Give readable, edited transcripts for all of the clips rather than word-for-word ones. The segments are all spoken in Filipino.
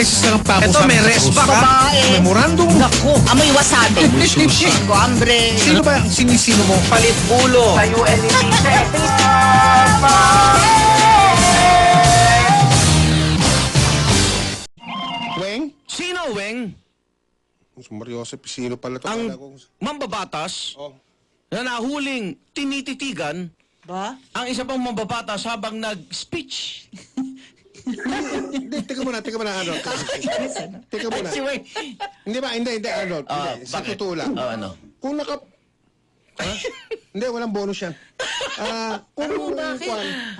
beses na lang pa ako Ito, may respa ka. Memorandum. Naku, amoy wasabi. Tengo hambre. Sino ba ang sinisino mo? Palit ulo. Tayo eliminated. Weng? Sino, Weng? Mario Joseph, sino pala ito? Ang mambabatas Oh. na nahuling tinititigan Ba? ang isa pang mambabatas habang nag-speech. Hindi, teka muna, ano? Teka muna. Si Weng. Hindi ba, hindi, ano? Hindi, sa bakit? totoo lang. Ano? Kung naka... Ha? Hindi, walang bonus yan. Kung bakit?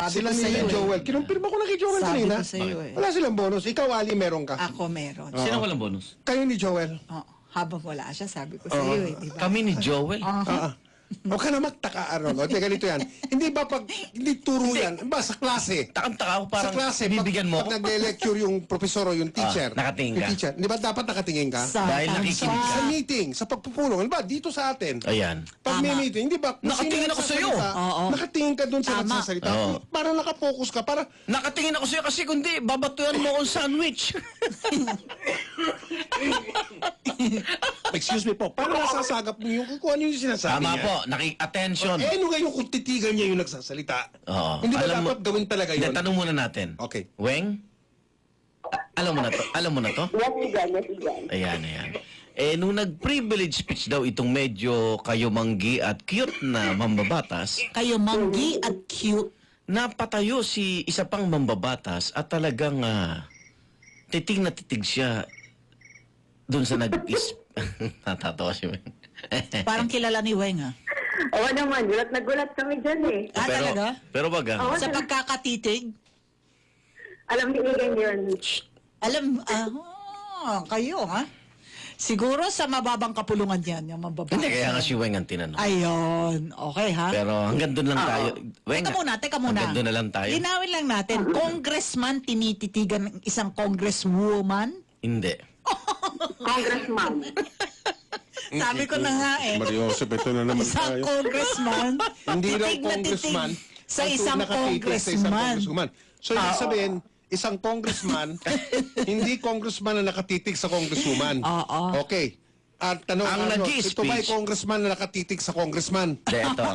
sila Sabi ko ni sa'yo, Joel. Kinumpirma ko na kay Joel Sabi kanina. ko sa'yo eh. Wala silang bonus. Ikaw, Ali, meron ka. Ako meron. Sino walang bonus? Kayo ni Joel. Oh, habang wala siya, sabi ko sa'yo eh, di ba? Kami ni Joel. Huwag ka na magtaka, Aaron. O, teka, ganito yan. Hindi ba pag, hindi turo yan. Ba, sa klase. Takang-taka ako parang Sa klase, bibigyan mo pag ako. nagle-lecture yung profesor o yung teacher. nakatingin yung ka. teacher, di ba dapat nakatingin ka? Dahil nakikinig Sa ka. meeting, sa pagpupulong. Di ba, dito sa atin. Ayan. Pag may meeting, di ba? kung Nakatingin sino ako sa'yo. nagsasalita, Oo. Nakatingin ka doon sa Tama. nagsasalita. Oo. Para nakafocus ka. Para, Nakatingin ako sa'yo kasi kundi babatuyan mo akong sandwich. excuse me po, paano nasasagap mo yung kung ano yung sinasabi Tama niya? po, naki-attention. Eh, ano ngayon kung titigan niya yung nagsasalita? Oo. Hindi ba Alam mo- dapat gawin talaga yun? Hindi, tanong muna natin. Okay. Weng? Alam mo na to? Alam mo na to? Yes, Igan. Ayan. Eh, nung nag-privilege speech daw itong medyo kayumanggi at cute na mambabatas, Kayo manggi at cute. napatayo si isa pang mambabatas at talagang titig na titig siya doon sa natatawa si Weng. Parang kilala ni Weng ah. Oo naman, gulat na gulat kami dyan eh. Ah, talaga? Pero wag Oo. Sa pagkakatitig? Alam ni Igan yun. Alam, kayo ha? Siguro sa mababang kapulungan yan, yung mababang. Hindi, kaya nga si Weng ang tinanong. Ayun, okay ha? Pero hanggang doon lang tayo. Weng, Teka muna. hanggang doon na lang tayo. Linawin lang natin, congressman tinititigan ng isang congresswoman? Hindi. Congressman. Sabi ko na nga eh. Mario Joseph, ito na naman Isang congressman, Hindi raw titig na congressman. titig sa ang isang nakatitig sa isang congressman. congresswoman. So, ibig sabihin, isang congressman, hindi congressman na nakatitig sa congresswoman. Oo. Okay. At tanong, Ang Arnold, nag-i-speech. ito ba ay congressman na nakatitig sa congressman? Hindi, ito.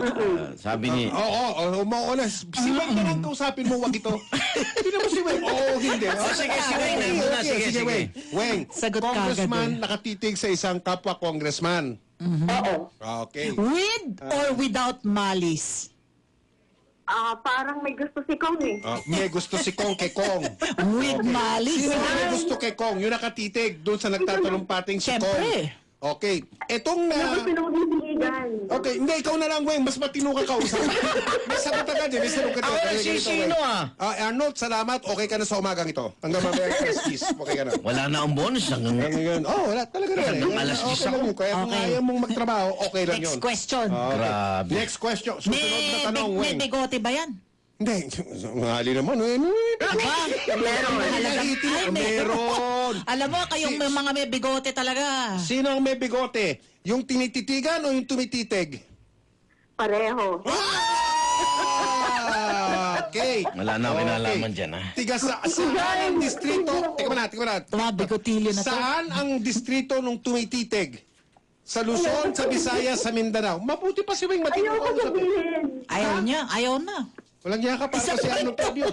Sabi ni... Oo, umuo na. Si Weng na lang kausapin mo, wag ito. Hindi naman si Weng. Oo, hindi. sige, si Weng na muna. Sige. Weng. Weng, Sagot ka agad congressman eh. nakatitig sa isang kapwa congressman. Oo. Okay. With or without malice? Parang may gusto si Kong eh. May gusto si Kong kay Kong. With malice? Sino ba may gusto kay Kong? Yung nakatitig doon sa nagtatalumpating si Kong. Siyempre. Okay. Etong Ako pinunod ni Igan. Okay, hindi, ikaw na lang, Weng. Mas matino ka kausap. May sagot agad eh. May sagot ka. Ako na si sino Arnold, salamat. Okay ka na sa umagang ito. Hanggang mamaya Christmas. Okay ka na. Wala na ang bonus. Hanggang... Wala. Talaga na. Hanggang alas 10 Okay lang ako. yun. Kaya kung Okay. ayaw mong magtrabaho, okay lang yun. Next question. Okay. Grabe. Next question. Susunod na tanong, May Weng. bigote ba yan? Hindi. Mahali naman. Meron. Alam mo, kayong mga may bigote talaga. Sino ang may bigote? Yung tinititigan o yung tumititig? Pareho. Okay. Wala na ako kinalaman dyan, ha? Tiga saan ang distrito? Teka mo na. Mga bigotilyo na to. Saan ang distrito nung tumititig? Sa Luzon, sa Visayas, sa Mindanao. Mabuti pa si Weng, matino Ayoko ka usap. sabihin. Ayaw na. Walang niya ka para kasi ano Fabio.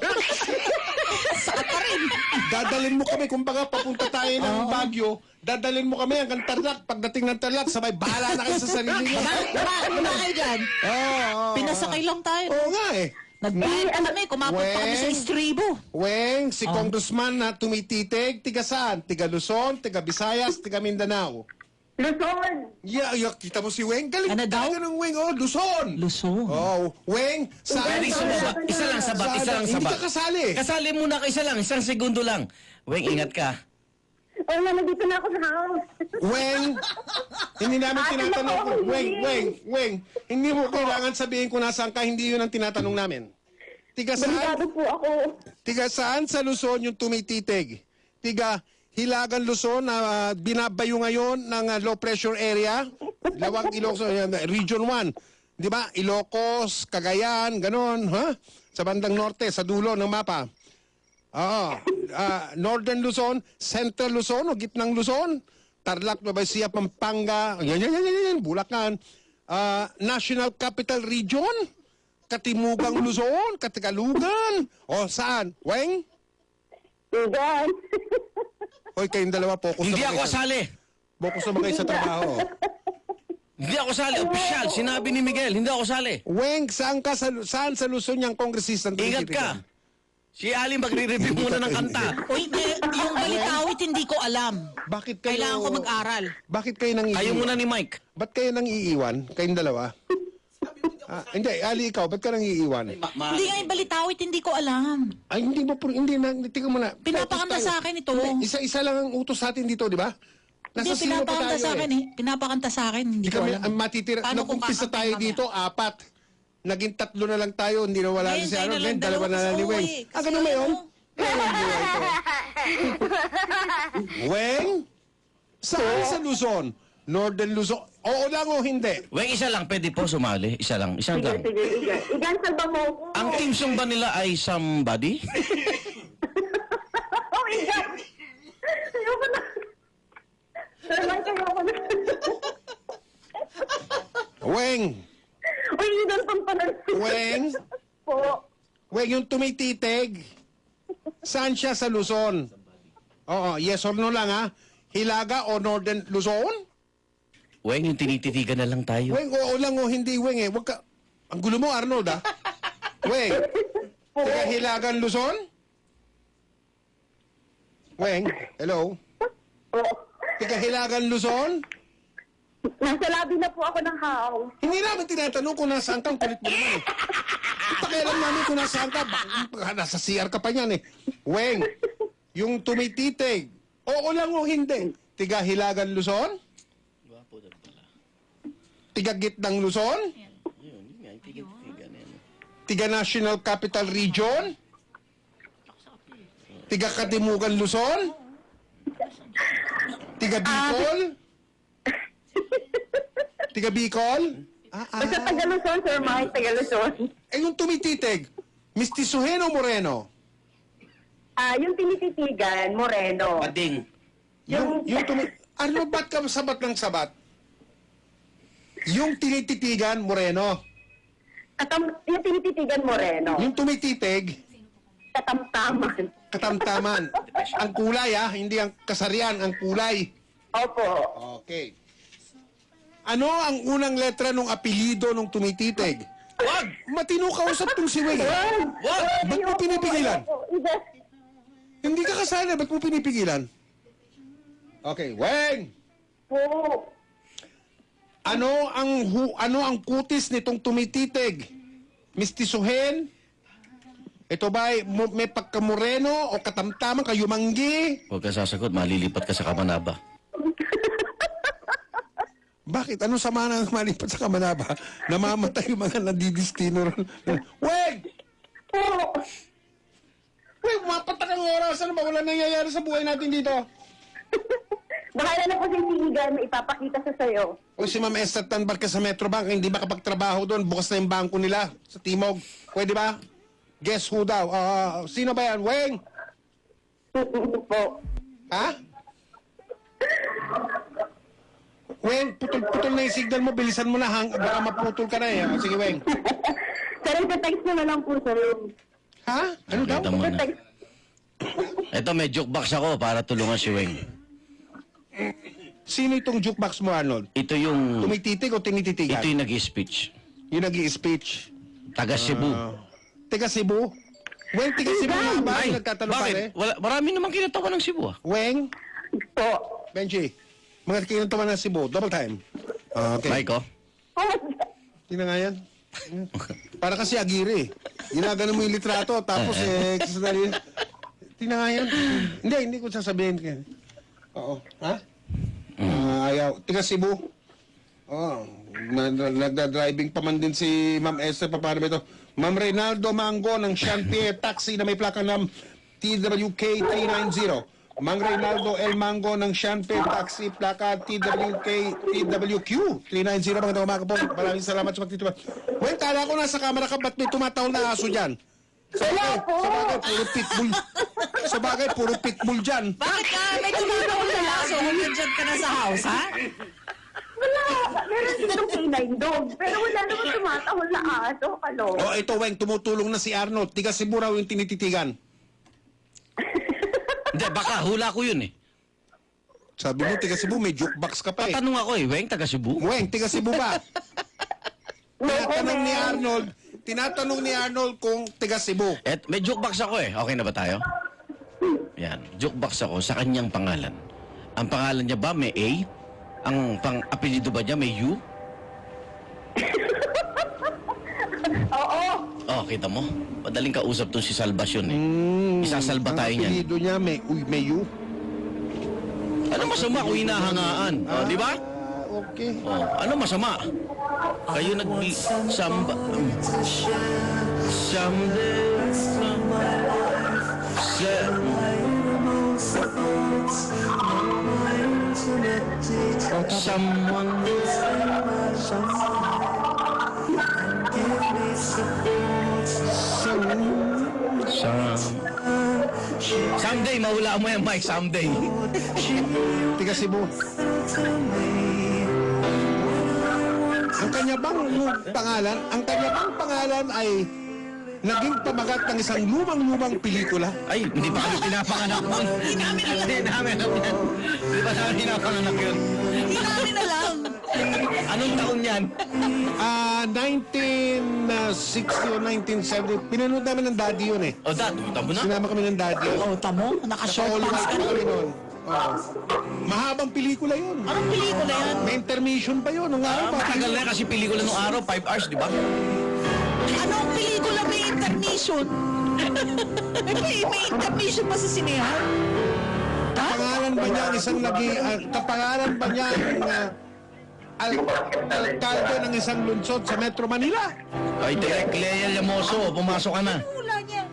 Saka pa rin. Dadalin mo kami, kumbaga papunta tayo ng Baguio, dadalin mo kami hanggang Tarlac. Pagdating ng Tarlac, sabay bahala na kayo sa sarili niyo. Wala kayo dyan. Pinasakay lang tayo. Oo nga eh. Nagbayad pa kami, kumapot pa kami sa Weng. istribo. Weng, si congressman na tumititig, tiga saan? Tiga Luzon, tiga Visayas, tiga Mindanao. Luzon. Yeah, kita mo si Weng? Galing Ano daw? talaga ng Weng. Oh, Luzon. Luzon. Oh, Weng, saan? Pwede sumabat. Isa lang sabat. Hindi ka kasali. Kasali muna ka isa lang. Isang segundo lang. Weng, ingat ka. Oo na, nandito na ako sa house. Weng, hindi namin tinatanong. Weng, hindi mo kailangan sabihin kung nasaan ka, hindi yun ang tinatanong namin. Tiga saan? Delikado po ako. Tiga saan sa Luzon yung tumititig? Tiga Hilagan Luzon na binabayo ngayon ng low pressure area. Lawang Ilocos, Region 1. Di ba? Ilocos, Cagayan, ganon. Ha? Sa bandang norte, sa dulo ng mapa. Oo. Northern Luzon, Central Luzon o Gitnang Luzon, Tarlac, Nueva Ecija, Pampanga, yan, Bulacan, National Capital Region, Katimugang Luzon, Katigalugan, o saan? Weng? Tigan. Hoy, kayong dalawa, focus Hindi na ako sali. Focus naman kayo sa trabaho. Hindi ako sali. Opisyal. Sinabi ni Miguel, hindi ako sali. Weng, saan sa Luzon yung kongresista? Ingat ka. Si Ali magre-review muna ng kanta. Uy, yung balitawit hindi ko alam. Bakit kayo... Kailangan ko mag-aral. Bakit kayo nang Ayaw muna ni Mike. Ba't kayo nang iiwan? Kayong dalawa? Hindi, Ali, ikaw, ba't ka nang iiwan? Hindi nga yung balitawit hindi ko alam. Ay, hindi mo, hindi na, tingnan mo na. Pinapakanta Focus tayo. sa akin ito. Hindi, isa-isa lang ang utos sa atin dito, di ba? Hindi, Nasa sino pa pinapakanta tayo sa akin eh. Pinapakanta sa akin, hindi ko Kami, alam. ang matitira, Paano kung nag-umpisa kakantay tayo mamaya? dito, 4. Naging 3 na lang tayo, hindi na wala na Hindi, si tayo Aaron, na lang, dalawa na lang ni dalawa Weng. kasi Ah, ganun ba yun? ano? Weng? Saan sa Luzon? Northern Luzon? Oo lang o hindi? Weng, isa lang. Pwede po sumali. Isa lang. Isang Sige, lang. sige, Igan. Igan, salba mo ko. Ang team song ba nila ay Somebody? Oh, Igan. Ayoko na. Salman, ayoko na. Weng? Uy, Igan, pampanan. Weng? Po. Weng, yung tumititig. Saan siya sa Luzon? Oo, yes or no lang ha? Hilaga o Northern Luzon? Weng, yung tinititigan na lang tayo. Weng, oo lang o hindi, Weng eh. Wag ka... Ang gulo mo, Arnold ha? Weng, taga Hilagan, Luzon? Weng, hello? Po. Taga Hilagan, Luzon? Nasa labi na po ako ng house. Hindi namin tinatanong kung nasaan ka. Ang kulit mo naman eh. Pakialam namin kung nasaan ka. Nasa CR ka pa niyan eh. Weng, yung tumititig. Oo lang o hindi. Tiga Hilagan, Luzon? Tiga Gitnang Luzon? Tiga National Capital Region? Tiga Katimugan, Luzon? Tiga Bicol? Tiga Bicol? Basta Tagaluzon, Sir Mike, Tagaluzon. Eh yung tumititig, Mistisuhin o Moreno? Yung tinititigan, Moreno. Bading. Ano ba't ka sabat ng sabat? Yung tinititigan, Moreno. Yung tinititigan, Moreno. Yung tumititig, Katamtaman. katamtaman. Ang kulay hindi ang kasarian, ang kulay. Opo. Okay. Ano ang unang letra ng apelido ng tumititig? Wag! Matino kausap tong si Weng. Wag! Ba't mo pinipigilan? Igan. Hindi ka kasali, ba't mo pinipigilan? Okay, Weng! Po. Ano ang kutis nitong tumititig? Mistisuhin? Ito ba may pagkamoreno o katamtaman, kayumanggi? Huwag ka sasagot. Malilipat ka sa Kamanaba. Bakit? Ano sama na malipat sa Kamanaba? Namamatay yung mga nadidistino ron. Weng! Po. Weng, mapatak ang oras. Ano ba? Wala nangyayari sa buhay natin dito. Bahala na po si Igan, may ipapakita sa sayo. O si Ma'am Esther Tanbar ka sa Metrobank, hindi makapagtrabaho doon. Bukas na yung bangko nila sa Timog. Pwede ba? Guess who daw? Sino ba yan? Weng? Po. Ha? Weng, putol-putol na yung signal mo. Bilisan mo na. Baka maputol ka na eh. Sige, Weng. Sir, text mo na lang po, sir. Ha? Ano daw? Nakita mo na. Text. Ito, may jukebox ako para tulungan si Weng. Sino itong jukebox mo, Arnold? Ito yung... Tumititig o tinititigan? Ito yung nag-speech. Yung nag-i-speech. Taga Cebu. Tiga Cebu? Weng, tiga Cebu nga ba? Ay, Nagtatanong pa bakit? Wala, marami naman kinatawa ng Cebu ah. Weng? Po. Benji? Mga kinantaman ng Cebu. Double time. Okay. Mike, oh. Oh, Tingnan nga yan. Para kasi agiri. Ginagano mo yung litrato, tapos kasadali. Tingnan nga yan. Hindi ko sasabihin. Oo. Ha? Ayaw. Tiga Cebu. Oo. Nagda-driving pa man din si Ma'am Esther. Paano ba ito? Ma'am Reynaldo Mango ng Chantier Taxi na may plaka ng TWK 390. Mang Reynaldo El Mango ng Chantier Taxi plaka TWQ 390. Magandang umaga po. Maraming salamat sa pagtitipan. Wait, kala ko nasa kamera ka. Ba't may tumatawal na aso dyan? Sa bagay, puro pitbull. Sa bagay, puro pitbull dyan. Bakit ka may tumatawa na laso kung nandyan ka na sa house, ha? Wala. Meron silang canine dog. Pero wala naman tumatahol na aso. Kalo. O ito, Weng, tumutulong na si Arnold. Tiga Cebu raw yung tinititigan. Hindi, baka hula ko yun eh. Sabi mo, tiga Cebu, may jukebox ka pa eh. Patanong ako eh, Weng, taga Cebu. Weng, tiga Cebu ba? Tinatanong ni Arnold kung tiga Cebu. Et, may jukebox ako eh. Okay na ba tayo? Yan, jukebox ako sa kanyang pangalan. Ang pangalan niya ba may A? Ang pang-apelido ba niya may U? Oo. Oh, kita mo? Madaling kausap to si Salvacion eh. Isasalba tayo niyan. Ang apelido niya, may U. Ano masama kung hinahangaan? Oh, di ba? Okay. Oh, ano masama? Kayo samba. Someday, someone. Someday, mahula mo yan, Mike. Someday. Tiga Cebu. Ang kanya bang pangalan ay naging pamagat ng isang lumang-lumang pelikula? Ay, hindi pa kami pinapanganak nun. Hindi namin alam. Hindi namin alam yan. Hindi pa namin pinapanganak yun. Hindi namin alam. Anong taon yan? 1960 o 1970. Pinanood namin ng daddy yun eh. O, dad, tamo na. Sinama kami ng daddy. Oh, tamo, naka-short All pants white ka na. kami nun. Oo. Mahabang pelikula yun. Anong pelikula yan? May intermission pa yun. Nung araw pa. Matagal na kasi pelikula nung araw, 5 hours, di ba? Anong pelikula may intermission? may intermission ba sa sinehan? Kapangalan ba niya ang isang kapangalan ba niya ang alkalde ng isang lungsod sa Metro Manila? Ay, Direk Lea Llamoso, pumasok ka na. Wala niya.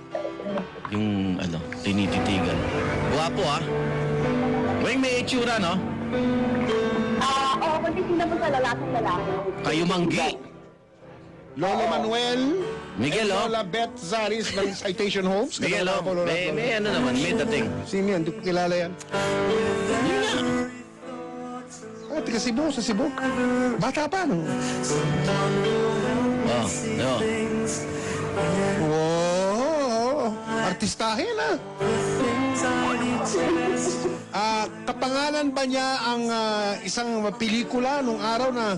Yung, tinititigan. Guwapo, ah. Weng, may itsura, no? Oo, kasi sila mo sa lalaki. Kayo manggi. Lolo Manuel, Miguel, and oh. Lola Beth Zaris ng Citation Homes. Miguel, oh. Kasama po, Lola May Beth. ano naman, may dating. Sino yan? Hindi ko kilala yan. Yun nga. Tiga Cebu, sa Cebu. Bata pa, no? Oh, no. Wow! Artistahin, kapangalan ba niya ang isang pelikula nung araw na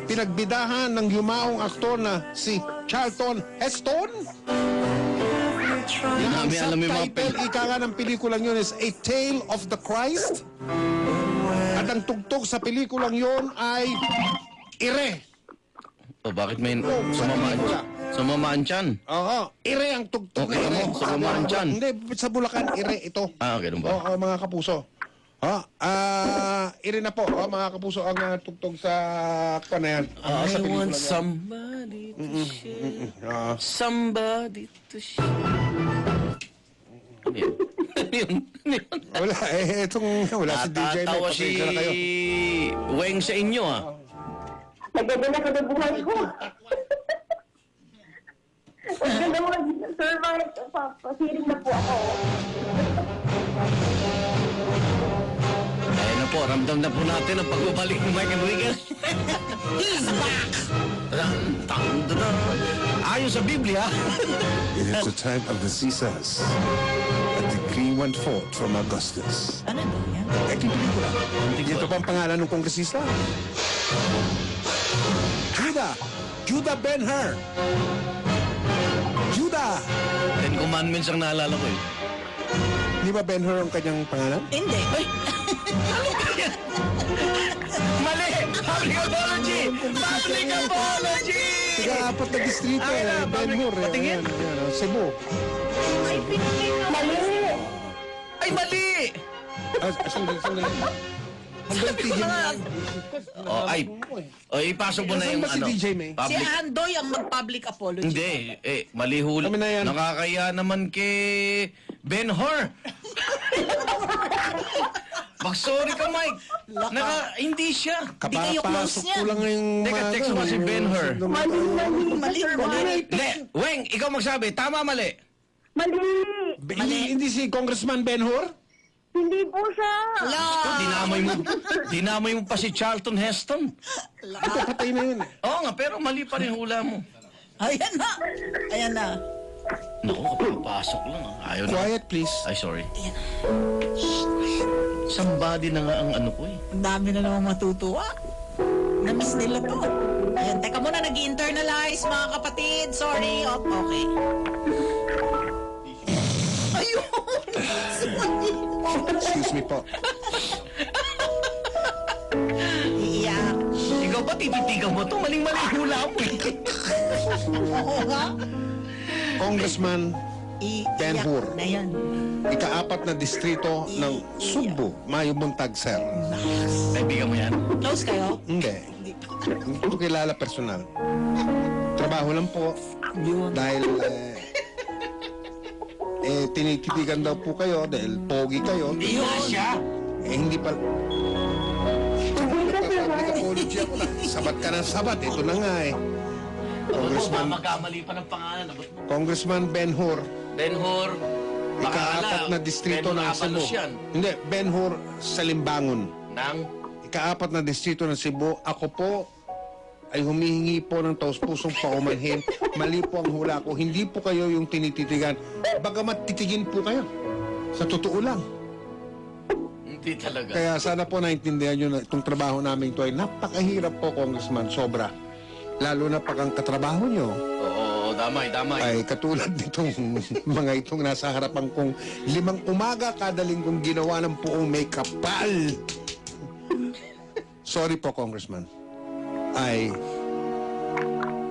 pinagbidahan ng yumaong aktor na si Charlton Heston? Ang Namin alam yung mga subtitle, ika nga ng pelikulang yun is A Tale of the Christ. At ang tugtog sa pelikulang yun ay Ire. Oh, bakit may sa pelikula. sumamaan tiyan? Oo, Ire ang tugtog. Okay, Ire. mo, sa Bulacan dyan. Hindi, sa Bulacan, Ire ito. Ah, ganun ba? Oo, mga kapuso. Ire na po, mga kapuso ang tugtog sa na yan. Sa I pelikula want niya. somebody to share. Oo. Somebody to share. Ano yun? Ano yun? Ano yun? Wala, wala si DJ na. Natatawa si Pasensya na kayo. Weng sa inyo, ah. Naganda na sa buhay ko. Huwag na mag-survive. Pasiring na po ako. Ayun na po, ramdam na po natin ang pagbabalik ni Mike and Wiggle. He's back! Ayon sa Biblia, It is the time of the Caesars. A decree went forth from Augustus. Ano daw yan? Ito yung pelikula. Ito pa ang pangalan ng kongresista. Judah Ben-Hur. Judah. Ten Commandments ang naalala ko eh. Di ba Ben-Hur ang kanyang pangalan? Hindi. Ay, Mali! Public apology! Public apology! Tiga-apat na distrito Ay, na, Ben-Hur. patingin. Cebu. Mali! Ay, mali! Sandali. Hanggang tigil. Ipasok mo na Nasaan yung ba si DJ May? si public. Andoy ang mag-public apology. Hindi, mali huli. Kami na yan. Nakakaya naman kay Ben-Hur. Mag-sorry ka, Mike. Hindi siya. Di kayo close Kapapasok niyan. ko lang yung... Teka, text mo si Ben-Hur. Mali! Mali, mali. Hindi, Weng, ikaw magsabi. Tama, mali. Mali! Hindi si Congressman Ben-Hur? Hindi po siya. Ala! Dinamay mo pa si Charlton Heston. Ito, patay na yun. Oo nga, pero mali pa rin hula mo. Ayan na. Ayan na. Naku, kapapasok lang. Ayaw na. Quiet, please. Ay, sorry. Somebody na nga ang ano ko eh. Ang dami na naman matutuwa. Na-miss nila to. Ayan, teka muna, nag-internalize mga kapatid. Sorry. Oh, okay. Ayun! Excuse me po. Iyak. Ikaw ba tititigan mo to? Maling-mali hula mo eh. Oo nga. Congressman Ben-Hur. Na yan. Ika-4 na distrito ng Subo, Mayubuntag, sir. Kaibigan mo yan? Close kayo? Hindi. Hindi ko kilala personal. Trabaho lang po. Yun. Dahil, tinititigan daw po kayo dahil pogi kayo. Hindi nga siya. Hindi pa... Public apology ako na. Sabat ka ng sabat. Ito na nga eh. Congressman. Magkamali pa ng pangalan. Congressman Ben-Hur. Ben-Hur. Ika-4 na distrito ng Cebu. Hindi, Ben-Hur sa Limbangon. Nang? Ika-4 na distrito ng Cebu. Ako po ay humihingi po ng taus-pusong paumanhin. Mali po ang hula ko. Hindi po kayo yung tinititigan. Bagamat titigin po kayo. Sa totoo lang. Hindi talaga. Kaya sana po naintindihan nyo na itong trabaho namin ito ay napakahirap po, Congressman. Sobra. Lalo na pag ang katrabaho nyo Oo, damay. ay katulad nitong mga itong nasa harapan kong 5 umaga kada linggong ginawa ng puong may kapal. Sorry po, Congressman. I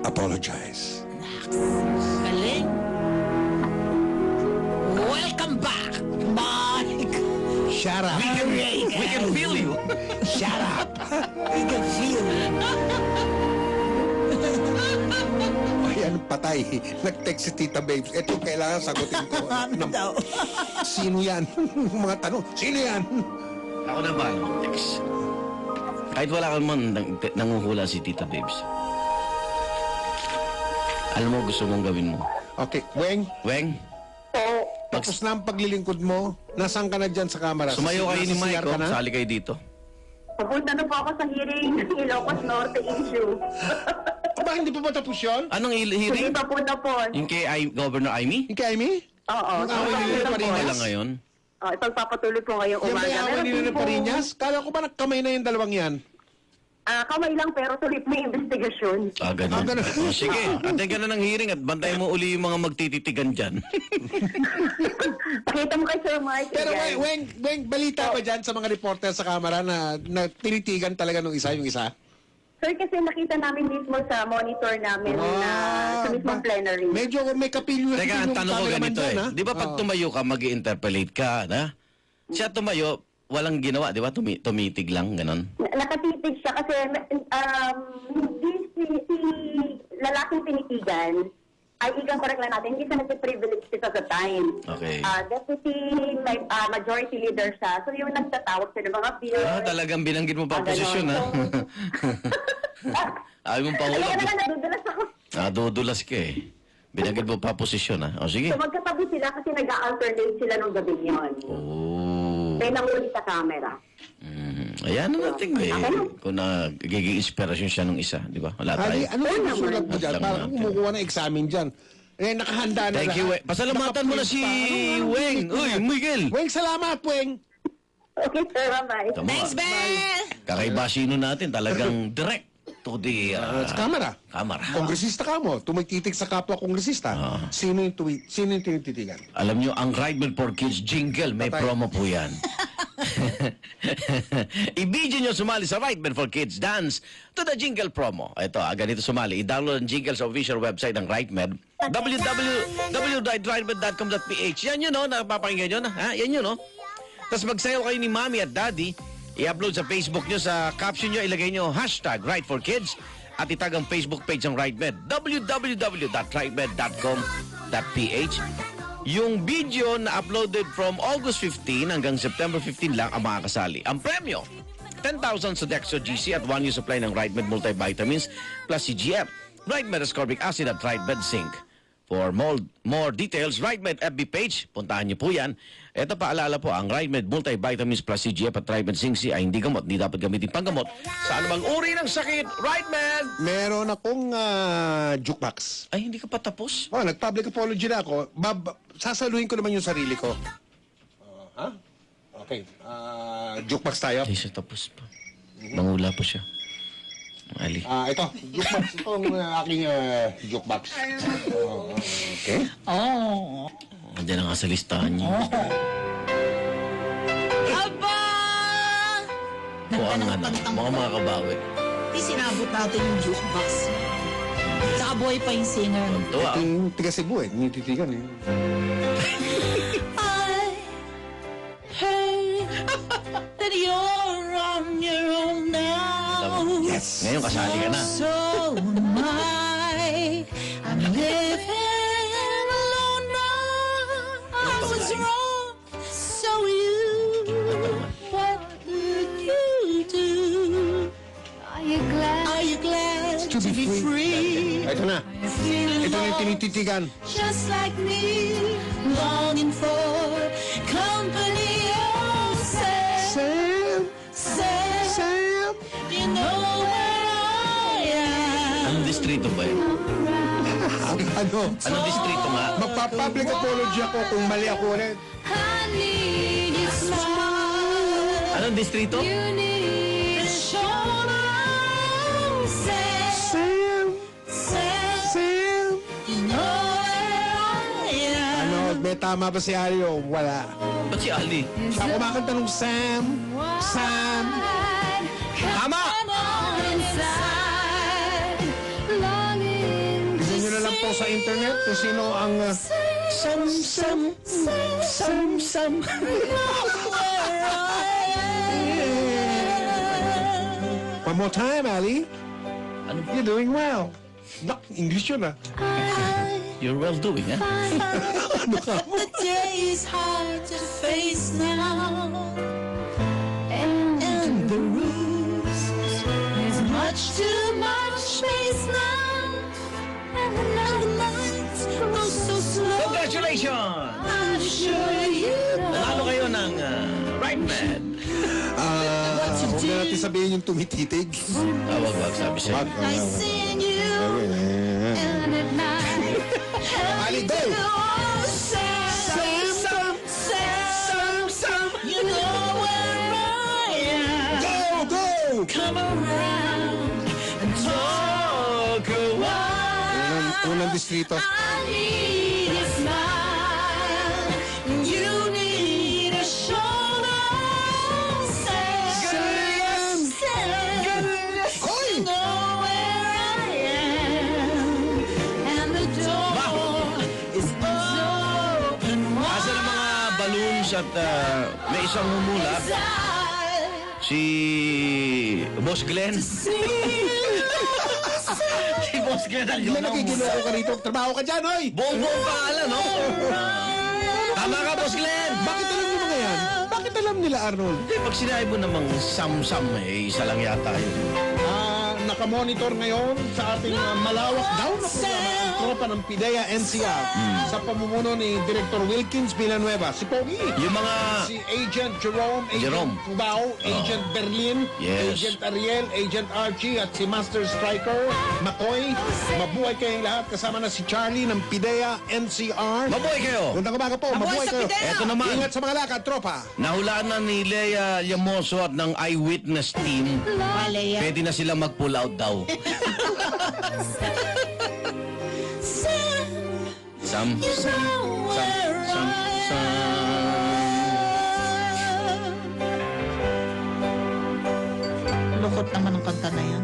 apologize. Galing. Welcome back, Mike. Shut up. We can feel you. Shut up. We can feel. Ayan, patay. Nag-text si Tita Babes. Ito kailangan sagutin ko. Ano daw? Sino yan? Mga tanong. Sino yan? Ako na ba? Text. Kahit wala ka man, nanguhula si Tita Babes. Alam mo, gusto mong gawin mo. Okay, Weng, Weng, tapos na ang paglilingkod mo. Nasaan ka na dyan sa camera? sumayo kayo ni Nasa Mike, CR ka na? sali kayo dito. Papunta na po ako sa hearing ng Ilocos Norte issue. Aba, hindi pa ba tapos yun? Anong Hindi hearing? pa po tapos. Yung kay Governor Aimee? Yung kay Amy? Oo. Nag-away nila ni Parinas? Wala ngayon. Ipagpapatuloy po ngayong Yan ba umaga. yung away Meron nila din ni po, Parinas? Kala ko ba nagkamay na yung dalawang yan? kamay lang pero tuloy po yung investigasyon. Ganun. ganun. O, sige, atay ka na ng hearing at bantay mo uli yung mga magtititigan dyan. Pakita mo kay Sir Mike. Pero yan. Weng, balita ba dyan sa mga reporter sa camera na tinitigan talaga nung isa yung isa? Sir, kasi nakita namin mismo sa monitor namin na sa mismong plenary. Medyo may kapilyo. Teka, ang tanong ko ganito eh. Di ba pag tumayo ka, mag-interpellate ka, na? Siya tumayo, walang ginawa, di ba? Tumitig lang, ganon. Nakatitig siya kasi hindi si lalaking tinitigan ay ikang correct lang natin, hindi siya nag-privilege at the time. Okay. Deputy majority leader siya. So yung nagtatawag sa mga bill. Talagang binanggit mo pa ang posisyon, ha? Ayaw mong Kaya pahulog. naman nadudulas ako. Dudulas ka eh. Binanggit mo pa posisyon, ha? O sige. So magkatabi sila kasi nag-alternate sila nung gabi yun. Oh. May nanguli sa camera. Ayan na natin eh. Kung nagiging inspirasyon siya nung isa, di ba? Wala tayo. Ano yung sulat mo dyan? Alam Parang natin. kumukuha ng examen dyan. Eh, nakahanda na Thank you, Weng. Pasalamatan mo na si Weng. Uy, Miguel. Weng, salamat, Weng. Okay, sir. Bye-bye. Tama. Thanks, Ben! Kakaiba sino natin, talagang direct to the Sa camera. camera. Kongresista ka mo. Tumikitik sa kapwa kongresista. Sino yung tinititigan? Alam nyo, ang Ride Bill for Kids jingle, may Patay. promo po yan. I-video nyo sumali sa Ride Bill for Kids Dance to the jingle promo. Ito, ganito sumali. I-download ang jingle sa official website ng RightMed, www.rightmed.com.ph. Yan yun, no? Napapakinggan nyo na. Ha? Yan yun, no? Tapos magsayaw kayo ni Mommy at Daddy. I-upload sa Facebook nyo. Sa caption nyo, ilagay nyo hashtag Right for Kids at itag ang Facebook page ng RightMed, www.rightmed.com.ph. Yung video na uploaded from August 15 hanggang September 15 lang ang makakasali. Ang premyo, 10,000 sa Dextro GC at 1 year supply ng RightMed multivitamins plus CGF, RightMed ascorbic acid at RightMed zinc. For more details, RightMed FB page, puntahan niyo po yan. Ito paalala po, ang RightMed Multivitamins plus CGF at RightMed Zinc C ay hindi gamot, hindi dapat gamitin panggamot. Sa anumang uri ng sakit, RightMed! Meron akong jukebox. Ay, hindi ka pa tapos? Oh, nag-public apology na ako. Sasaluhin ko naman yung sarili ko. Ha? Okay. Jukebox tayo. Hindi siya tapos pa. Mangula po siya. Ali. Ito. Jukebox. Ito ang aking jukebox. Okay. Oh. Andiyan na nga sa listahan niyo. Aba! Po ang Ganda ng mga kabawi. Di sinabot natin yung jukebox. Saka buhay pa yung singer. Tuwa. Ito yung tiga Cebu eh. Nititigan eh. I heard that you're on your own now. Yes. Ngayon kasali ka na. So am I. I'm living alone now. I was wrong. So you. What did you do? Are you glad To be free. Ito na. Feeling Ito na yung lost, tinititigan. just like me, longing for company. Oh, Sam, Sam! Sam, Sam! you know where I am. Anong distrito ba yun? Ano? Anong distrito nga? Magpa-public apology ako kung mali ako ulit. I need your smile. Anong distrito? You need a shoulder. Oh, Sam, Sam! Sam, Sam! you know where I am. Ano, may tama ba si Ali o wala? Ba't si Ali? Siya kumakanta ng Sam! Sam! Tama! Tignan nyo na lang po sa internet kung sino ang... Sam, Sam, Sam, Sam. One more time, Ali. Ano ba? You're doing well. Nak, English yun ah. You're well doing, ha? The day is hard to face now, and the rooms there's much too much space now, and the nights go so slow. Congratulations! I'm sure you know Nanalo kayo ng RightMed. Huwag na natin sabihin yung tumititig. Wag, sabi siya. I see you, and at night Ali, go! Sam, you know where I am. Go! Go! Come around and talk a while. Unang distrito. I need a smile. You need a shoulder. Sam, Hoy! you know where I am. And the door is open Asa ng mga balloons at may isang humulap, wide. si Boss Glenn. Si Boss Glenn ang Hindi nakikiloko ka rito. Trabaho ka dyan, hoy! Buong pangalan, no? Tama ka, Boss Glenn! Bakit alam nyo mga yan? Bakit alam nila, Arnold? Hindi, pag sinabi mo namang Sam-Sam, isa lang yata yun. Nakamonitor ngayon sa ating malawak daw na programa ang tropa ng PIDEA NCR sa pamumuno ni Director Wilkins Villanueva. Si Pogi, Yung mga... si Agent Jerome, Agent Jerome. Cubao, Agent Berlin, Yes. Agent Ariel, Agent Archie at si Master Striker, Makoy. Mabuhay kayong lahat. Kasama na si Charlie ng PIDEA NCR. Mabuhay kayo! Gandang umaga po. Mabuhay sa kayo. PIDEA! Eto naman. Ingat sa mga lakad, tropa. Nahulaan na ni Lea Llamoso at ng eyewitness team. Malaya. Pwede na sila mag-pull out daw. Sam, Lukot naman ang kanta na yan.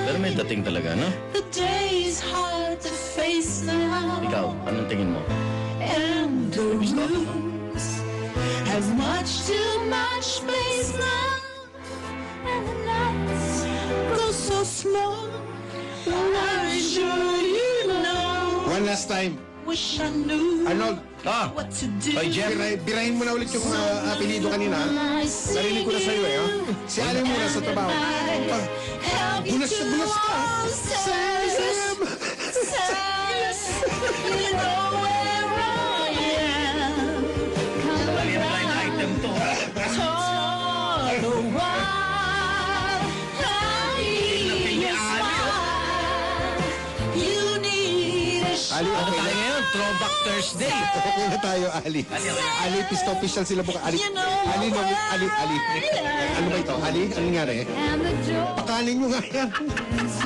Pero may dating talaga, no? The day is hard to face now, Ikaw, anong tingin mo? and the rooms have much too much space now, and the nights go so slow. I'm sure you know. One last time. Wish I knew Arnold, what to do. Oy, Jeff. birahin mo na ulit yung apelido kanina. Narinig ko na sa'yo eh. Si Ali muna sa trabaho. Bulas na bulas ka. Sam, Ali, Ano okay tayo na. ngayon? Throwback Thursday. Okay na tayo, Ali. Ali, pista official sila buka. Ali, Ali, Ali. Ano ba ito? Ali, ano nangyari? And the door Pakanin nyo nga yan. is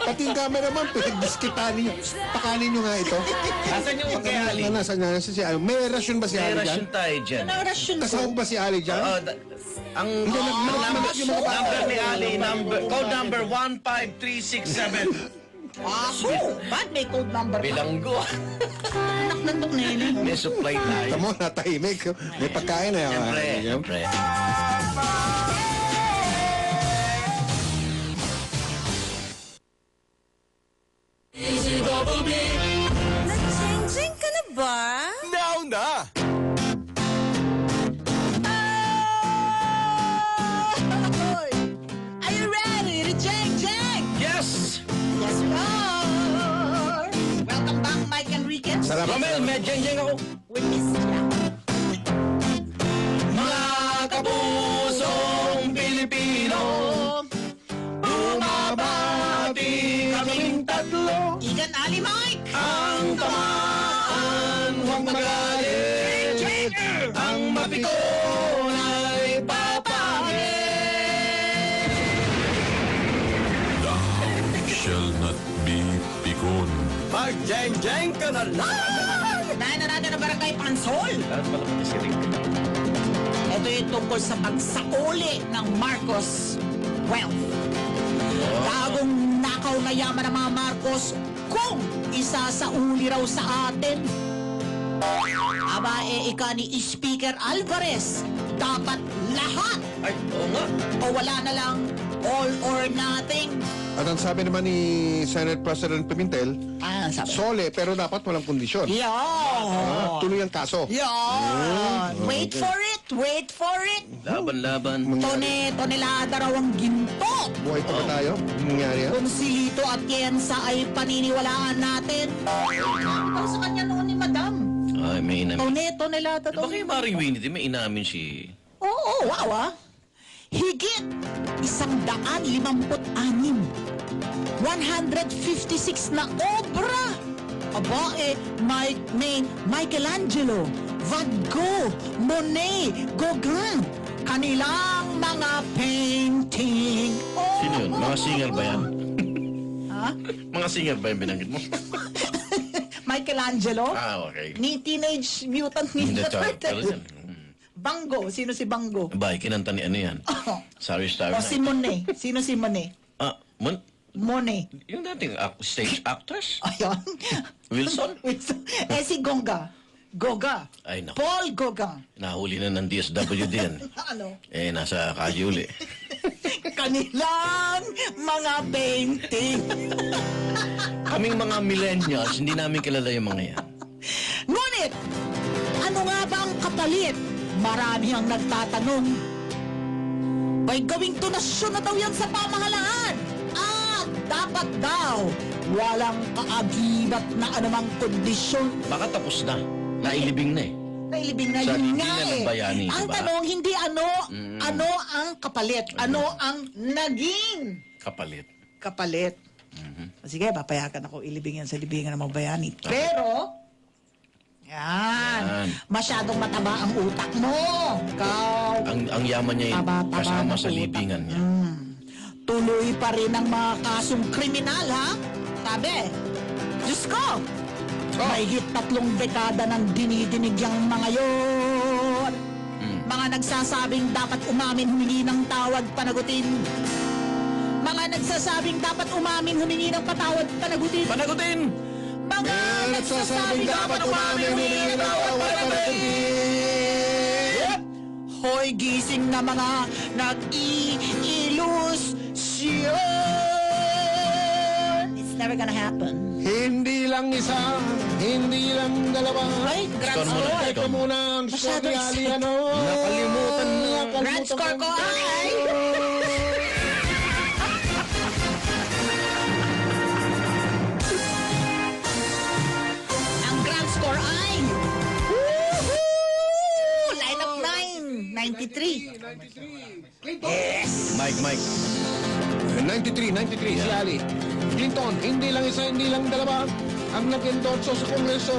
Pati yung cameraman, pinagdiskitanin nyo. Pakanin nyo nga ito. Asan yung kay Ali? Nasaan si Ali? May rasyon ba si May Ali dyan? rasyon tayo dyan. Kasama ba si Ali dyan? Oo, ang number ni Ali, code number 15367. Aso! Ba't may code number ka? Bilanggo. Anak ng tuknili. May supply tayo. Tamo, natahimik. May pagkain na. Siyempre. Nag-ching-ching ka na ba? Now na! Are you ready to jeng-jeng? Yes! Yes, we are! Welcome back, Mike Enriquez. Salamat. Romel, may jeng-jeng ako. We missed ya. Mga kapusong Pilipino, bumabati kaming tatlo. Igan Ali, Mike! Ang tamaan, huwag magalit. Ang mapikon ay papangit. Shall not be pikon. Mag-jeng-jeng ka na lang! Unahin na natin ang barangay Pansol. Lahat pala pati si Rick. Ito yung tungkol sa pagsauli ng Marcos wealth. Gagong nakaw na yaman ng mga Marcos kung isasauli raw sa atin. Aba, ika ni Speaker Alvarez, dapat lahat Ay, oo nga. o wala na lang, all or nothing. At ang sabi naman ni Senate President Pimentel, Sabi. sole pero dapat walang kondisyon. Yan! Tuloy ang kaso. Yan! Wait for it! Wait for it! Laban-laban. Tonelada raw ang ginto! Buhay pa ba tayo? Anong nangyari yan? Kung si Lito at Yensa ay paniniwalaan natin. Ikaw sa kanya noon ni Madam. Ay, may inamin. Tonelada Ba daw. kayo Maring Winnie, may inamin si... Oo, wow ah. Higit 156. 156 na obra. Aba may Michelangelo, Van Gogh, Monet, Gauguin. Kanilang mga painting. Oh. Sino yun? Mga singer ba yan? Ha? Mga singer ba yung binanggit mo? Michelangelo? Okay. Ni Teenage Mutant Hindi Ninja tayo. Pero Turtles. yan. Bango. Sino si Bango? Ba, kinanta ni ano yan? Sorry, Star. O si Monet. Sino si Monet? Monet. Yung dating stage actress? Ayun. Wilson? Si Gonga. Goga. Ay, naku. Paul Goga. Nahuli na ng DSWD yan. Ano? Nasa Kajuli. Kanilang mga painting. Kaming mga millennials, hindi namin kilala yung mga yan. Ngunit, ano nga ba ang kapalit? Marami ang nagtatanong. May gawing donasyon na daw yan sa pamahalaan. At dapat daw, walang kaagibat na anumang kondisyon. Baka tapos na. Nailibing na eh. Nailibing na Sa yun hindi nga na ng bayani, Ang diba? tanong, hindi ano, ano ang kapalit? Ano ang naging Kapalit. kapalit? Sige, papayagan ako ilibing yan sa libingan ng mga bayani. Pero, yan, masyadong mataba ang utak mo. Ikaw, Ang yaman niya yung Taba-taba kasama na sa utak. libingan niya. tuloy pa rin ang mga kasong kriminal, ha? Sabi, Diyos ko, mahigit 3 dekada nang dinidinig yung mga yon. Mga nagsasabing dapat umamin, humingi ng tawad, panagutin. Mga nagsasabing dapat umamin, humingi ng patawad, panagutin. Panagutin! Mga nagsasabing dapat umamin, humingi ng tawad, panagutin. Hoy, gising na mga nag-iilusyon. It's never gonna happen. Hindi lang isa, hindi lang dalawa. Ay, grand Score mo na, score. score Teka mo. muna, ang score ni Masyadong Ali, sick. ano? Nakalimutan na. Grand score ko ay... Ang grand score ay... Woohoo! Line of 9, 93. Yes! Mike. 93, si Ali. Clinton, hindi lang isa, hindi lang dalawa ang nag-endorso sa Kongreso,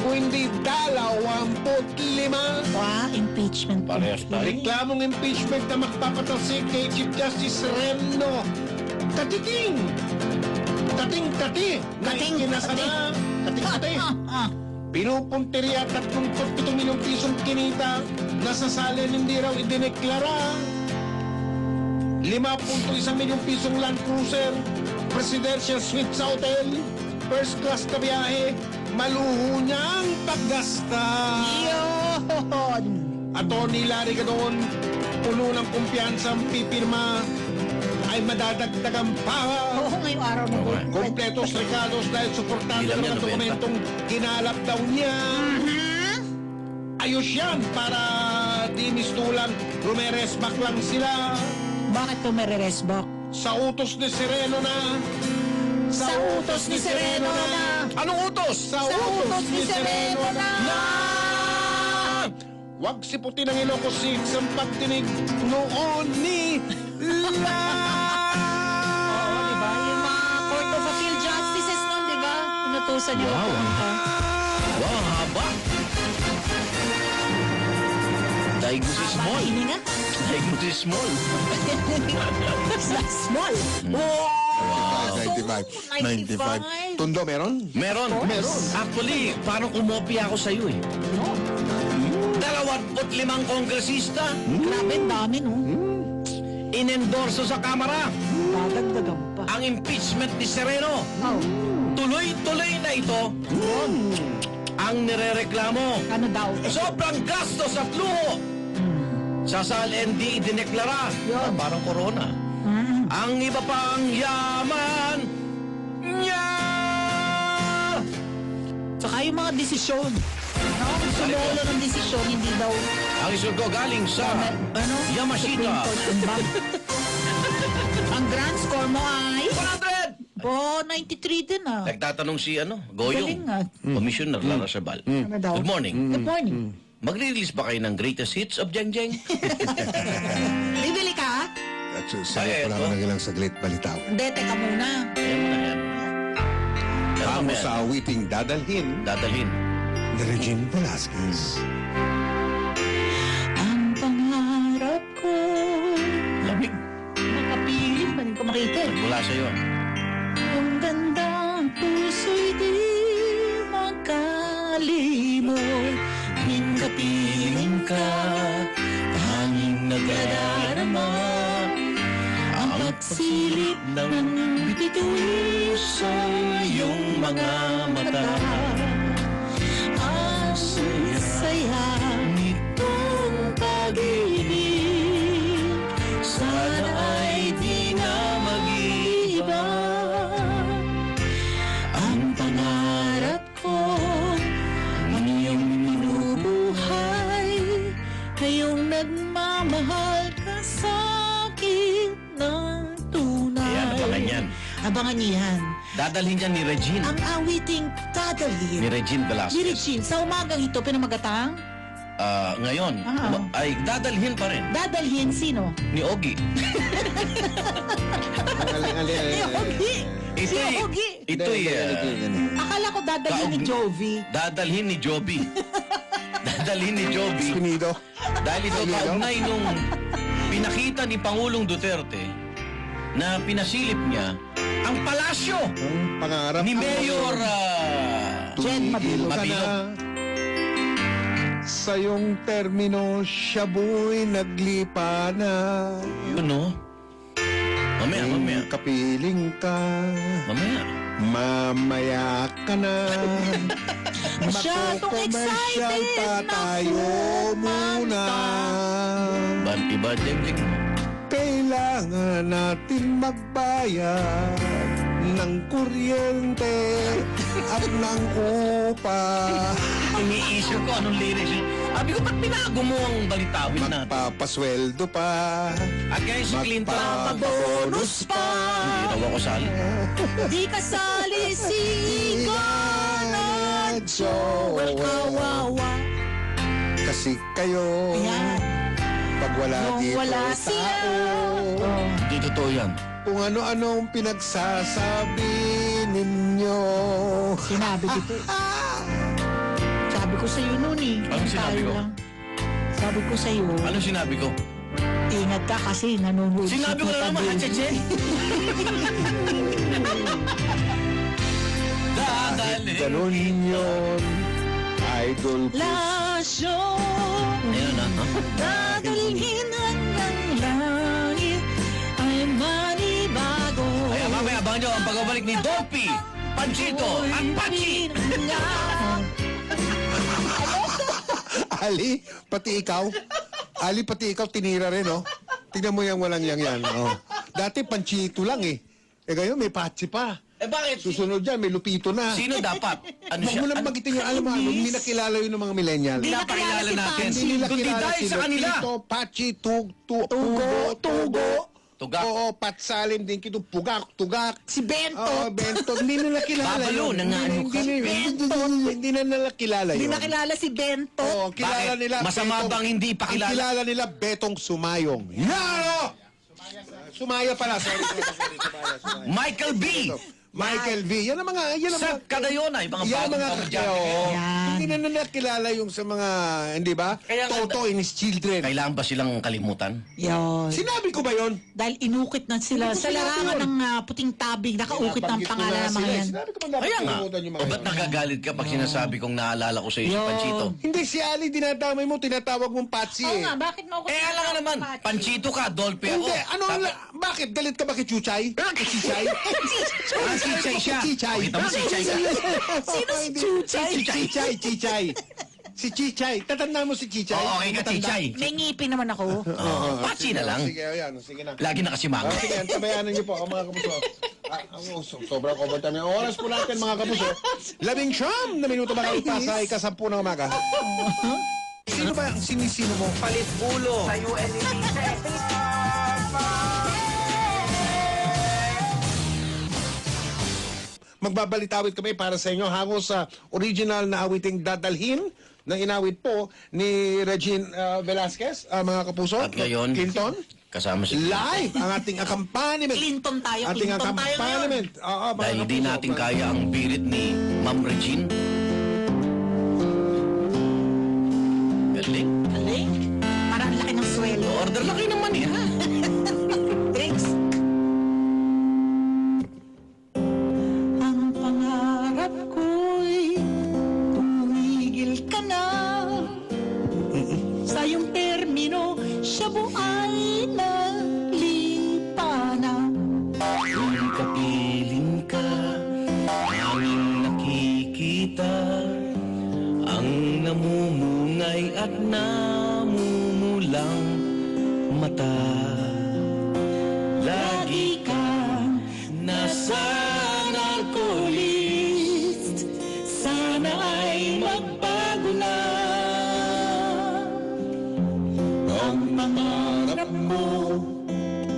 kung hindi 25. Impeachment. Parehas tayo. Reklamong impeachment na magpapatalsik kay Chief Justice Reno. Katiting! Kating-kati! Na Kating-kati. ikinasala. Kating-kati! Pinupunteriya 37 milyong pisong kinita na sa salin hindi raw idineklara. 5.1 milyong pisong Land Cruiser, presidential suite sa hotel, first class na biyahe, maluho niyang paggasta. Yun! Attorney Larry Gadon, puno ng kumpiyansa ang pipirma ay madadagdagan pa. Oo, ngayong araw na Okay. po. Kompletos recados dahil suportado Ilan ng mga yan, 90? dokumentong kinalap daw niya. Ayos yan para di mistulang rumeresbak lang sila. Bakit po mariresbak? Sa utos ni Sereno na. Sa utos ni Sereno na. Anong utos? Sa utos ni Sereno na. Huwag siputin ang Ilocos 6 ang pagtinig noon ni La. Oo, di ba? Yung mga Court of Appeal Justices nun, di ba? Inutusan niyo Wow. ako. Wow, haba. Daig mo si small. Ini nga. Daig mo si small. Small. Wow! 95. Tundo meron? Meron. Actually, parang kumopia ako sa'yo eh. 25 kongresista Grabe, ang dami, no? inendorso sa Kamara Dadagdagan pa. ang impeachment ni Sereno. Oh, Tuloy-tuloy na ito ang nirereklamo. ano daw? Sobrang gastos at luho. Sa SAL-ND idineklara. Yun. Parang corona. Ang iba pang yaman niya. Tsaka yung mga desisyon. No? Sumolo ng desisyon, hindi daw... Ang isun ko galing sa Ano? Yamashita. Supreme Court, ano ba? Ang grand score mo ay... 100! Oh, 93 din ah. Nagtatanong si Galing Goyong, ah. Commissioner Lara Sabal. Ano daw? Good morning. Good morning. Mag-release ba kayo ng greatest hits of Jeng Jeng? Bibili ka? At Ay, sabi ko eto. lang ng ilang saglit balitaw. Hindi, teka muna. Ayan mo na yan. Pero Tamo mamaya, sa awiting dadalhin dadalhin. Ni Regine Velasquez. Ang pangarap ko. Lamig. Makapilit, hindi ko makita eh. Mula sa'yo. Ang gandang puso'y di makalimot. Kapiling ka, tanging nadarama. Ang pagsilip ng bituin sa iyong mga mata. Ang saya Nitong pag-ibig. sana ay di na mag-iba. Ang pangarap ko, ang iyong binubuhay, ngayong nagmamahal ka sa akin ng tunay. Ayan, abangan yan. Abangan niyo yan. Dadalhin yan ni Regine. Ang awiting Ni dadalhin. Regine Velasquez. Ni Regine, sa umagang ito, pinamagatang, Ngayon, ay dadalhin pa rin dadalhin sino? ni Ogie. Ni Ogie! Si Ogie! Ito'y Akala ko dadalhin ni Jovi. dadalhin ni Joby. Dadalhin ni Joby. Pinido. Dahil ito kaugnay nung pinakita ni Pangulong Duterte na pinasilip niya ang palasyo Ang pangarap ni Mayor Jen Tumigil ka Mabilo. na. Sa iyong termino, siyabu'y naglipa na. Yun, no? Mamaya. Kapiling ka, Mamaya. mamaya ka na. Masyadong Mako-commercial excited pa na tayo muna. Iba, Jeng. Kailangan natin magbayad ng kuryente at ng upa. Iniisip ko anong lyrics yun. Sabi ko, ba't pinago mo ang balitawin natin? Magpapasweldo pa. At kaya si Clinton, Magpapabonus pa. hindi raw ako sali. Di kasali si Igan at Joel Kawawa. Kasi kayo, Ayan. pag wala Nung dito wala ay sila. tao, Hindi totoo yan. kung ano-anong pinagsasabi ninyo. Sinabi ko po. Sabi ko sa'yo noon eh. Anong sinabi Tayo ko? lang. Sabi ko sa'yo, Ano sinabi ko? ingat ka kasi nanonood. Sinabi ko na naman, ha, Cheche? Dadalhin. Ganun yun, idol ko. Lasyo, Ayun na, ha? dadalhin hanggang langit ay manibago. Kaya mamaya abangan nyo ang pagbabalik ni Dolphy, Panchito, at Pachi. Ali, pati ikaw. Ali, pati ikaw, tinira rin, oh. Tingnan mo yung walang yan. Oh. Dati, Panchito lang, eh. Eh, ngayon, may Pachi pa. Eh bakit? Susunod dyan, may Lupito na. Sino dapat? Ano Huwag siya? mo lang magitin yung, alam mo, hindi nakilala yun ng mga millennial. Di Pinapakilala si natin. Pachi. Hindi nila Kundi kilala dahil si sa kanila. Lupito, Pachi, Tugo. Tugak. Oo, Patsalim din kito, Tugak. Si Bento. Oo, Bento. Hindi nila kilala Babalo, yun. nangaano ka? Hindi na nila kilala Hindi yun. nakilala si Bento. Oo, kilala Bakit? nila. Masama bang hindi Ang ipakilala? kilala nila, Betong Sumayong. Yan! Sumaya pala, sorry. Sumaya. Michael B. Michael V. Yan ang mga... Yan ang Sa mga... Kadayona, yung mga Yan bagong mga kamudyante. oo. Yan. Hindi na nila kilala yung sa mga, hindi ba? Kaya nga- Toto and his children. Kailangan ba silang kalimutan? Yun. Sinabi ko ba yun? Dahil inukit na sila sa larangan ng puting tabig, nakaukit ng Nabanggit ko pangalan na ng mga sila. yan. Sinabi ko ba dapat Kaya nga. kalimutan yung O mga ba't yan? nagagalit ka pag sinasabi kong naalala ko sa iyo si Yun. Panchito? Hindi, si Ali, dinadamay mo, tinatawag mong Patsy Oo eh. nga, bakit mo ako Eh, alam nga naman, Panchito ka, Dolphy ako. Hindi, ano, Dapat- bakit? Galit ka ba kay Chuchay? Kay Chichay? Ah, si Chay siya. Chichay. Kita mo si Chay ka. Sino si Chuchay? Chichay. Si Chichay. Tatanda mo si Chichay? Oo, okay ka, Matanda? Chichay. May ngipin naman ako. Oo, Pachi na lang. Sige, ayan. Sige na. Lagi nakasimango. Sige, tabayanan niyo po, mga kapuso. Sobrang overtime yung oras po natin, mga kapuso. 11 na minuto makalipas sa ikasampu ng umaga. Sino ba ang sinisino mo? Palit ulo. Sa Magbabalitawit kami para sa inyo hango sa original na awiting Dadalhin na inawit po ni Regine Velasquez, mga kapuso. At ngayon, Clinton. kasama si Live ang ating accompaniment. Clinton tayo, Ating Clinton tayo ngayon. accompaniment. Oo, mga Dahil hindi kapuso. natin kaya ang birit ni Ma'am Regine. Galing. Galing. Parang ang laki ng sweldo. Order laki naman eh, ha? Thanks. Ang pangarap ko'y tumigil ka na. Sa iyong termino, siya buhay na lipana. Kung kapiling ka, aming nakikita ang namumungay at namumulang mata. Lagi kang nasa Narcolist, sana ay magbago na. Ang pangarap mo,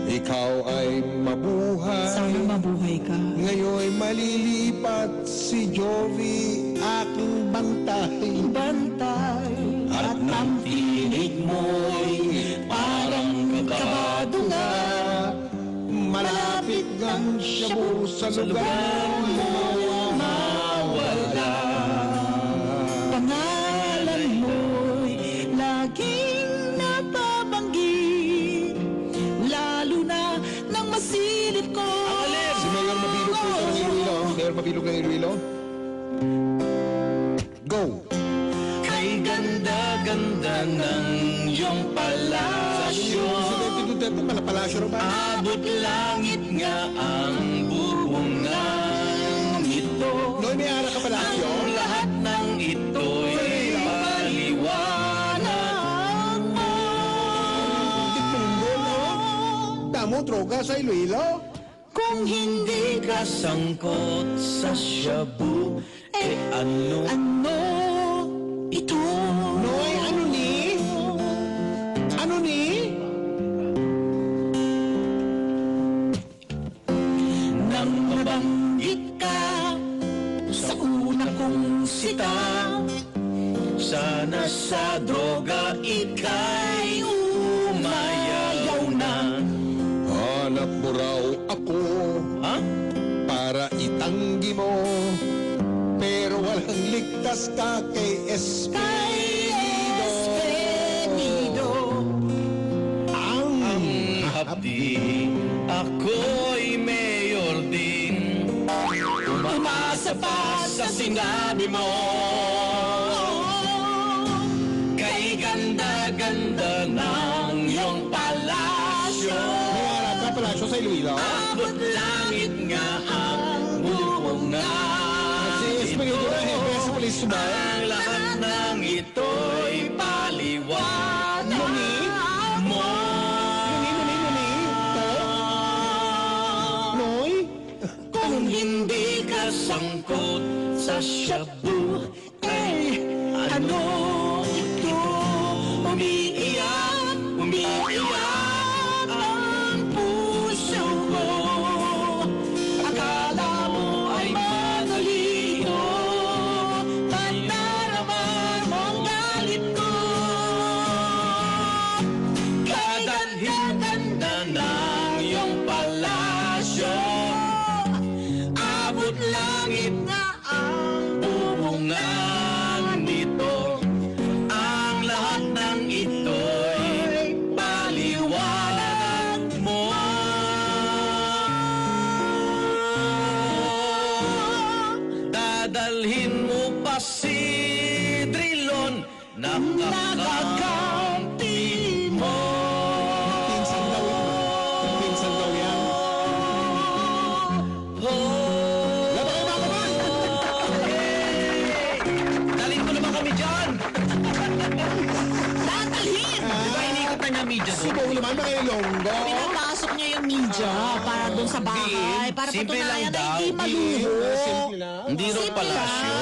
ikaw ay mabuhay. Sana mabuhay ka. Ngayon'y malilipat si Jovi, aking bantay. Bantay At ang tinig mo'y parang kabado nga. Malapit ng shabu sa lugar mo mawala. pangalan mo'y laging nababanggit, lalo na nang masilip ko. Si Mayor Mabilog po ito ng Iloilo. Mayor Mabilog ng Iloilo. Go! Kay ganda-ganda ng iyong palasyo. Presidente Duterte, malapalasyo rin ba? Abot langit nga ang buhungan ito. Noy, may ara ka palasyo? Ang lahat ng ito'y paliwanag mo. Tikmunggo, no? Damo, droga sa Iloilo. Kung hindi ka sangkot sa shabu, eh ano? Ano ito? Noy, ano ni? Ano ni? Nang mabanggit ka sa una kong sita, Sana sa droga ika'y umayaw na. Hanap mo raw ako Ha? para itanggi mo. Pero walang ligtas ka kay Espenido. Ang Hapdi, ako'y mayor din. Umasa pa sa sinabi mo. Kay ganda-ganda ng iyong palasyo. may harap ka pala siya sa Iloilo. Abot langit nga ang bubungan. Si Espenido na hepe sa police ba? Ang lahat ng ito'y paliwanag mo. Noy? Kung hindi ka sangkot sa shabu, eh, ano ito? Umiiyak, umiiyak ang puso ko. Akala mo ay matalino, ba't naraman mo ang galit ko? Kadalhin-ganda ng iyong palasyo, abot langit na ang bubungan nito. Ang lahat ng ito'y paliwanag mo. Dadalhin mo pa si Drilon, nakakampi mo. Pinsan daw yun. Pinsan daw yan. Laban kayo mga kaban! Dalhin mo naman kami dyan! Tatalhin! Di ba inikot na niya media doon? Subong naman mga Ilonggo. Pinapasok niya yung media para doon sa bahay. Para Simple lang patunayan na daw. hindi maluho. Simple lang. Hindi raw Simple palasyo.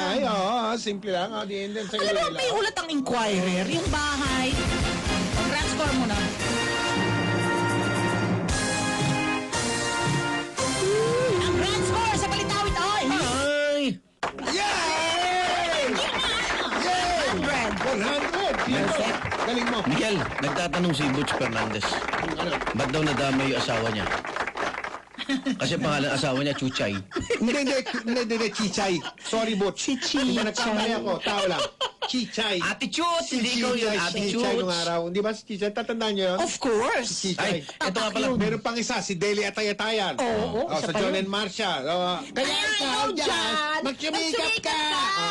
Ay, oo, simple lang. Di hindi sa Alam mo, Iloilo. may ulat ang Inquirer, yung bahay. Transfer mo na. Ang grand score sa Balitawit ay Ay! Yay! Yay! 100! Perfect. Galing mo. Miguel, nagtatanong si Butch Fernandez. Ba't daw nadamay yung asawa niya? Kasi pangalan asawa niya, Chuchay. Hindi, Chichay. Sorry, Butch. Chichay. Hindi nagkamali ako. Tao lang. Chichay. Attitude! Hindi ikaw yun, attitude. Chichay nung araw. Di ba si Chichay? Tatandaan niyo yun? Of course. Chichay. Ay, ito nga pala. Meron pang isa, si Deli Atayatayan. Oo, isa sa pa John yun. and Marcia. Kaya Ay, ikaw ikaw dyan, dyan, magsumikap ka.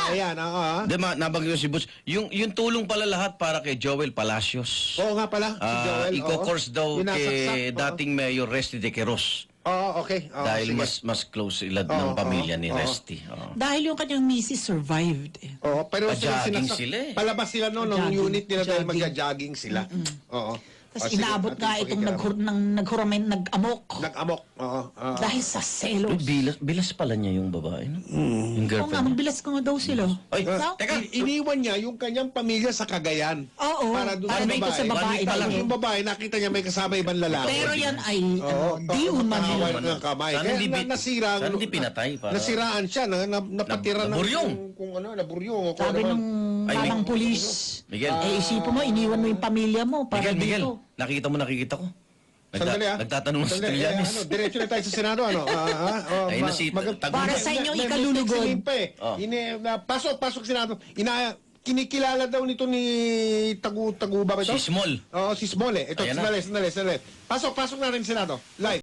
Ayan, oo. Di ba, nabanggit ko si Butch. Yung tulong pala lahat para kay Joel Palacios. Oo nga pala, si Joel. oo. Iko-course daw Binasaksak, kay oo. dating Mayor Resty de Queros. Oo, okay. Oo, Dahil sige. mas close sila Oo, ng pamilya ni oo. Resty. Oo. Dahil yung kanyang misis survived eh. Oo, pero Pa-jogging sila eh. Palabas sila noon, ng Pa-jogging. unit nila dahil Jogging. magja-jogging sila. Oo. Tapos sige, inaabot ating nga itong pakikirama. nag-amok. Nag-amok. Oo. Dahil sa selos. Bilas pala niya yung babae, no? Yung Oo nga, girlfriend niya. magbilas ko nga daw sila. Ay, No? teka! Iniwan niya yung kanyang pamilya sa Cagayan. Oo, Para doon para sa dito babae. sa babae. One week pa lang. daw. Yung babae, nakita niya may kasama ibang lalaki. Pero yan ay, Oo, di umano. nakawal ng kamay. Sana Kaya hindi nasira. sana hindi pinatay para- Nasiraan siya. Napatira ng... Naburyong. Kung ano, naburyong. o kung Sabi ano man. nung Ay, parang Miguel. pulis, Miguel. isipin mo, iniwan mo yung pamilya mo para Miguel, dito. nakikita ko. Sandali, Nagtatanong na si Sandali, Trillanes. diretso na tayo sa Senado. Ay, Para sa inyo, ikalulugod. Oh. Pasok Senado. Kinikilala daw nito ni Taguba ba ito? Si Small. Oo, si Small eh. Ito, Ayan na. sandali. Pasok na rin Senado. Live.